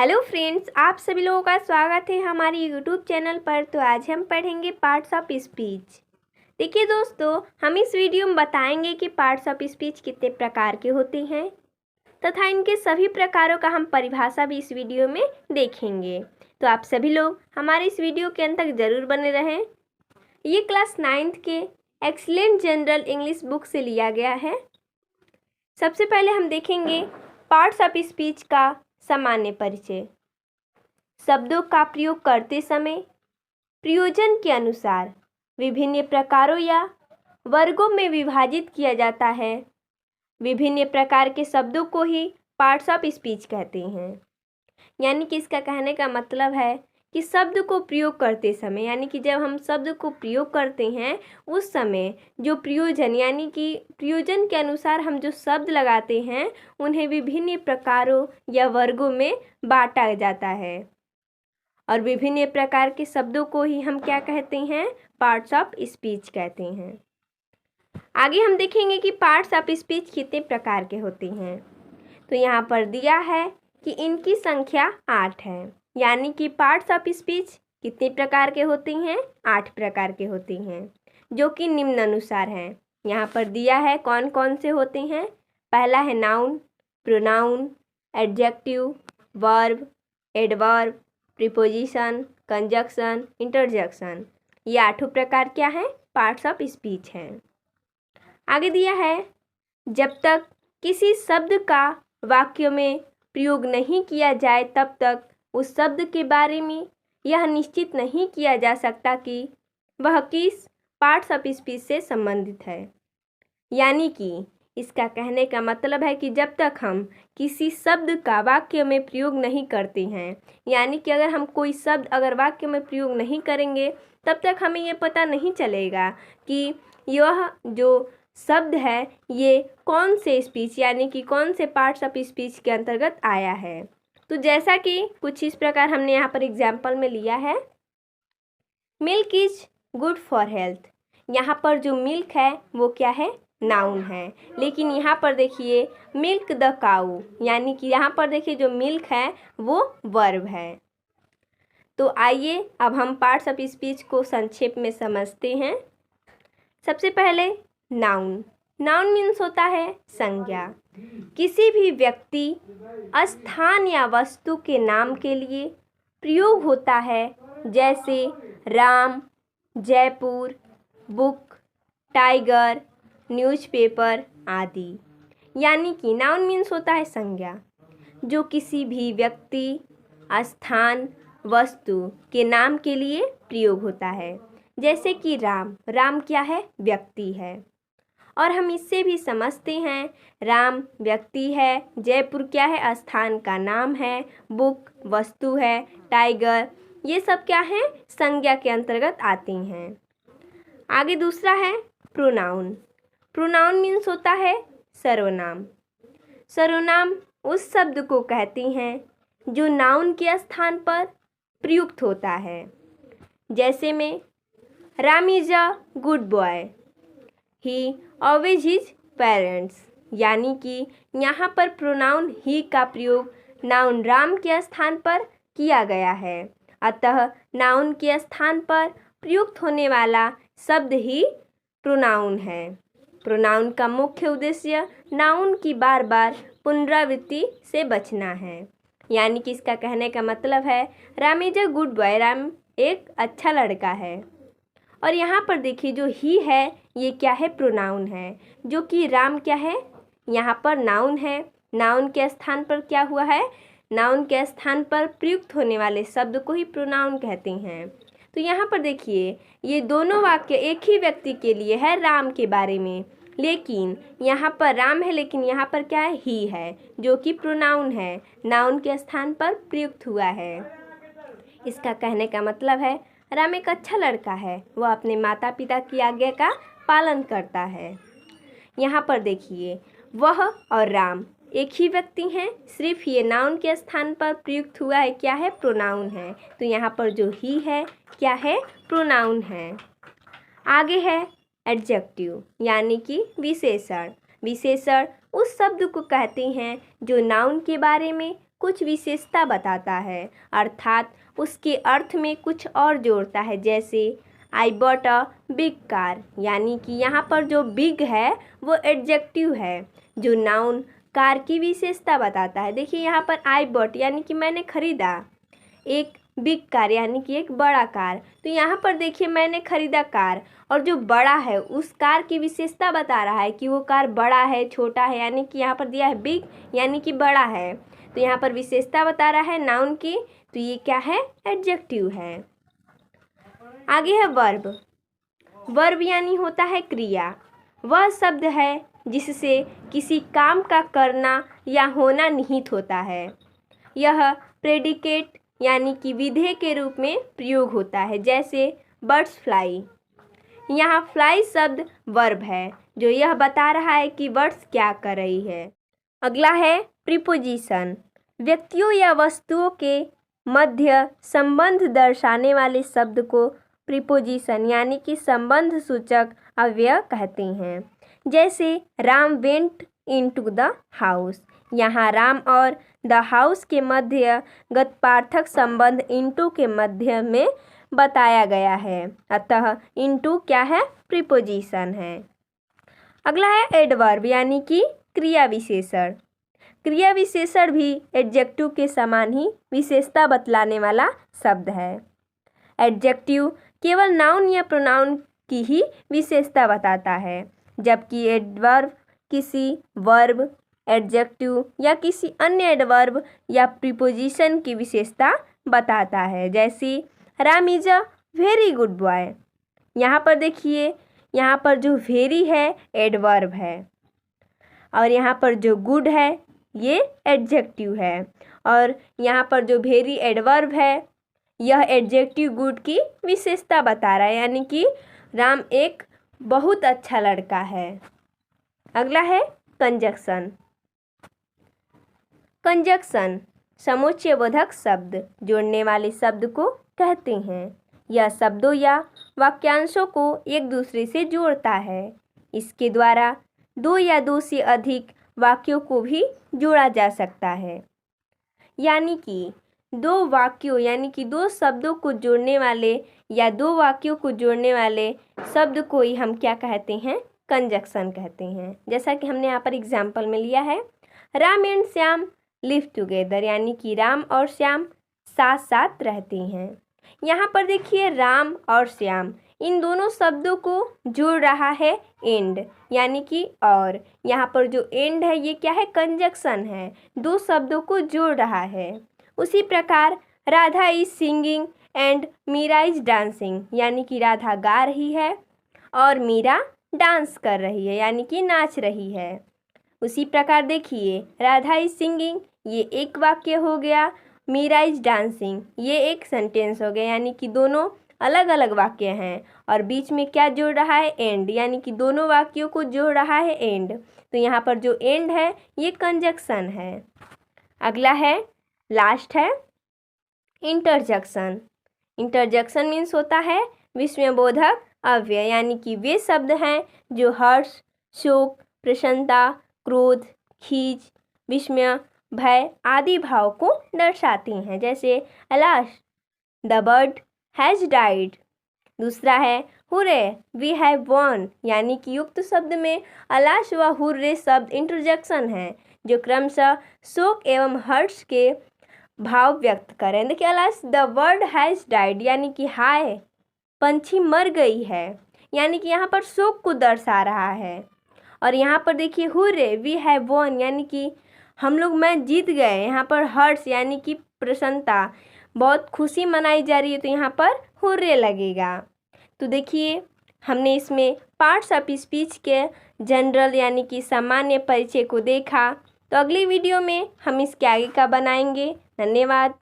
Hello friends, आप सभी लोगों का स्वागत है हमारे यूट्यूब चैनल पर। तो आज हम पढ़ेंगे पार्ट्स ऑफ स्पीच। देखिए दोस्तों, हम इस वीडियो में बताएंगे कि पार्ट्स ऑफ स्पीच कितने प्रकार के होते हैं तथा इनके सभी प्रकारों का हम परिभाषा भी इस वीडियो में देखेंगे। तो आप सभी लोग हमारे इस वीडियो के अंत तक जरूर बने रहें। ये क्लास 9th के एक्सीलेंट जनरल इंग्लिश बुक से लिया गया है। सबसे पहले हम देखेंगे पार्ट्स ऑफ स्पीच का सामान्य परिचय। शब्दों का प्रयोग करते समय प्रयोजन के अनुसार विभिन्न प्रकारों या वर्गों में विभाजित किया जाता है। विभिन्न प्रकार के शब्दों को ही पार्ट्स ऑफ स्पीच कहते हैं। यानी कि इसका कहने का मतलब है कि शब्द को प्रयोग करते समय, यानी कि जब हम शब्द को प्रयोग करते हैं उस समय जो प्रयोजन, यानी कि प्रयोजन के अनुसार हम जो शब्द लगाते हैं उन्हें विभिन्न प्रकारों या वर्गों में बांटा जाता है। और विभिन्न प्रकार के शब्दों को ही हम क्या कहते हैं? पार्ट्स ऑफ स्पीच कहते हैं। आगे हम देखेंगे कि पार्ट्स ऑफ स्पीच कितने प्रकार के होते हैं। तो यहाँ पर दिया है कि इनकी संख्या 8 है। यानी कि पार्ट्स ऑफ स्पीच कितने प्रकार के होते हैं? 8 प्रकार के होते हैं, जो कि निम्नानुसार हैं। यहाँ पर दिया है कौन कौन से होते हैं। पहला है noun, pronoun, adjective, verb, adverb, preposition, conjunction, interjection. ये 8 प्रकार क्या हैं? पार्ट्स ऑफ स्पीच हैं। आगे दिया है जब तक किसी शब्द का वाक्य में प्रयोग नहीं किया जाए तब तक उस शब्द के बारे में यह निश्चित नहीं किया जा सकता कि वह किस पार्ट्स ऑफ स्पीच से संबंधित है। यानी कि इसका कहने का मतलब है कि जब तक हम किसी शब्द का वाक्य में प्रयोग नहीं करते हैं, यानी कि अगर हम कोई शब्द अगर वाक्य में प्रयोग नहीं करेंगे तब तक हमें ये पता नहीं चलेगा कि यह जो शब्द है ये कौन से स्पीच, यानी कि कौन से पार्ट्स ऑफ स्पीच के अंतर्गत आया है। तो जैसा कि कुछ इस प्रकार हमने यहाँ पर एग्जाम्पल में लिया है, milk is good for health. यहाँ पर जो मिल्क है वो क्या है? नाउन है। लेकिन यहाँ पर देखिए मिल्क द काऊ, यानी कि यहाँ पर देखिए जो मिल्क है वो वर्ब है। तो आइए अब हम पार्ट्स ऑफ स्पीच को संक्षेप में समझते हैं। सबसे पहले नाउन। नाउन मीन्स होता है संज्ञा। किसी भी व्यक्ति, स्थान या वस्तु के नाम के लिए प्रयोग होता है, जैसे Ram, Jaipur, book, tiger, newspaper आदि। यानी कि नाउन मीन्स होता है संज्ञा, जो किसी भी व्यक्ति, स्थान, वस्तु के नाम के लिए प्रयोग होता है। जैसे कि राम, राम क्या है? व्यक्ति है। और हम इससे भी समझते हैं राम व्यक्ति है, जयपुर क्या है? स्थान का नाम है, बुक वस्तु है, टाइगर ये सब क्या है? संज्ञा के अंतर्गत आते हैं। आगे दूसरा है प्रोनाउन। प्रोनाउन मीन्स होता है सर्वनाम। सर्वनाम उस शब्द को कहते हैं जो नाउन के स्थान पर प्रयुक्त होता है। जैसे में Ram is a good boy, he always his parents. यानी कि यहाँ पर प्रोनाउन ही का प्रयोग नाउन राम के स्थान पर किया गया है। अतः नाउन के स्थान पर प्रयुक्त होने वाला शब्द ही प्रोनाउन है। प्रोनाउन का मुख्य उद्देश्य नाउन की बार बार पुनरावृत्ति से बचना है। यानी कि इसका कहने का मतलब है Ram is a good boy, Ram एक अच्छा लड़का है। और यहाँ पर देखिए जो ही है ये क्या है? प्रोनाउन है, जो कि राम क्या है? यहाँ पर नाउन है। नाउन के स्थान पर क्या हुआ है? नाउन के स्थान पर प्रयुक्त होने वाले शब्द को ही प्रोनाउन कहते हैं। तो यहाँ पर देखिए ये दोनों वाक्य एक ही व्यक्ति के लिए है, राम के बारे में। लेकिन यहाँ पर राम है, लेकिन यहाँ पर क्या है? ही है, जो कि प्रोनाउन है, नाउन के स्थान पर प्रयुक्त हुआ है। इसका कहने का मतलब है राम एक अच्छा लड़का है, वह अपने माता पिता की आज्ञा का पालन करता है। यहाँ पर देखिए वह और राम एक ही व्यक्ति हैं, सिर्फ ये नाउन के स्थान पर प्रयुक्त हुआ है, क्या है? प्रोनाउन है। तो यहाँ पर जो ही है क्या है? प्रोनाउन है। आगे है एडजेक्टिव, यानी कि विशेषण। विशेषण उस शब्द को कहते हैं जो नाउन के बारे में कुछ विशेषता बताता है, अर्थात उसके अर्थ में कुछ और जोड़ता है। जैसे I bought a big car, यानी कि यहाँ पर जो बिग है वो एडजेक्टिव है जो नाउन कार की विशेषता बताता है। देखिए यहाँ पर आई बॉट यानी कि मैंने खरीदा एक बिग कार यानी कि एक बड़ा कार। तो यहाँ पर देखिए मैंने खरीदा कार, और जो बड़ा है उस कार की विशेषता बता रहा है कि वो कार बड़ा है छोटा है, यानी कि यहाँ पर दिया है बिग यानी कि बड़ा है। तो यहाँ पर विशेषता बता रहा है नाउन की, तो ये क्या है, एडजेक्टिव है। आगे है वर्ब। वर्ब यानी होता है क्रिया। वह शब्द है जिससे किसी काम का करना या होना निहित होता है। यह प्रेडिकेट यानी कि विधेय के रूप में प्रयोग होता है। जैसे बर्ड्स फ्लाई, यहाँ फ्लाई शब्द वर्ब है जो यह बता रहा है कि बर्ड्स क्या कर रही है। अगला है प्रीपोजिशन। व्यक्तियों या वस्तुओं के मध्य संबंध दर्शाने वाले शब्द को प्रीपोजिशन यानी कि संबंध सूचक अव्यय कहते हैं। जैसे Ram went into the house, यहाँ राम और द हाउस के मध्य गतपार्थक संबंध इनटू के मध्य में बताया गया है, अतः इनटू क्या है, प्रीपोजिशन है। अगला है एडवर्ब यानी कि क्रिया विशेषण। क्रिया विशेषण भी एडजेक्टिव के समान ही विशेषता बतलाने वाला शब्द है। एडजेक्टिव केवल नाउन या प्रोनाउन की ही विशेषता बताता है, जबकि एडवर्ब किसी वर्ब, एडजेक्टिव या किसी अन्य एडवर्ब या प्रीपोजिशन की विशेषता बताता है। जैसे Ram is a very good boy, यहाँ पर देखिए यहाँ पर जो वेरी है एडवर्ब है, और यहाँ पर जो गुड है ये एडजेक्टिव है, और यहाँ पर जो वेरी एडवर्ब है यह एडजेक्टिव गुड की विशेषता बता रहा है, यानी कि राम एक बहुत अच्छा लड़का है। अगला है कंजक्शन। कंजक्शन समुच्चयबोधक शब्द, जोड़ने वाले शब्द को कहते हैं। यह शब्दों या वाक्यांशों को एक दूसरे से जोड़ता है। इसके द्वारा दो या दो से अधिक वाक्यों को भी जोड़ा जा सकता है। यानी कि दो वाक्यों यानी कि दो शब्दों को जोड़ने वाले या दो वाक्यों को जोड़ने वाले शब्द को ही हम क्या कहते हैं, कंजक्शन कहते हैं। जैसा कि हमने यहाँ पर एग्जाम्पल में लिया है, Ram and Shyam live together, यानी कि राम और श्याम साथ साथ रहते हैं। यहाँ पर देखिए राम और श्याम इन दोनों शब्दों को जोड़ रहा है एंड, यानी कि और। यहाँ पर जो एंड है ये क्या है, कंजक्शन है, दो शब्दों को जोड़ रहा है। उसी प्रकार Radha is singing and Meera is dancing, यानी कि राधा गा रही है और मीरा डांस कर रही है, यानी कि नाच रही है। उसी प्रकार देखिए राधा इज सिंगिंग ये एक वाक्य हो गया, मीरा इज डांसिंग ये एक सेंटेंस हो गया, यानी कि दोनों अलग अलग वाक्य हैं, और बीच में क्या जोड़ रहा है, एंड, यानी कि दोनों वाक्यों को जोड़ रहा है एंड। तो यहाँ पर जो एंड है ये कंजक्शन है। अगला है, लास्ट है इंटरजेक्शन। इंटरजेक्शन मीन्स होता है विस्मयबोधक अव्यय, यानी कि वे शब्द हैं जो हर्ष, शोक, प्रसन्नता, क्रोध, खींच, विस्मय, भय आदि भाव को दर्शाती हैं। जैसे alas the bird has died. दूसरा है हुर्रे वी हैव वॉन, यानी कि युक्त शब्द में अलास व हुर्रे शब्द इंटरजेक्शन है जो क्रमशः शोक एवं हर्ष के भाव व्यक्त करें। देखिए alas the bird has died, यानी कि हाय पंछी मर गई है, यानी कि यहाँ पर शोक को दर्शा रहा है। और यहाँ पर देखिए हुर्रे वी हैव वॉन, यानी कि हम लोग मैच जीत गए। यहाँ पर हर्ष यानी कि प्रसन्नता, बहुत खुशी मनाई जा रही है, तो यहाँ पर हुर्रे लगेगा। तो देखिए हमने इसमें पार्ट्स ऑफ स्पीच के जनरल यानी कि सामान्य परिचय को देखा। तो अगली वीडियो में हम इसके आगे का बनाएंगे। धन्यवाद।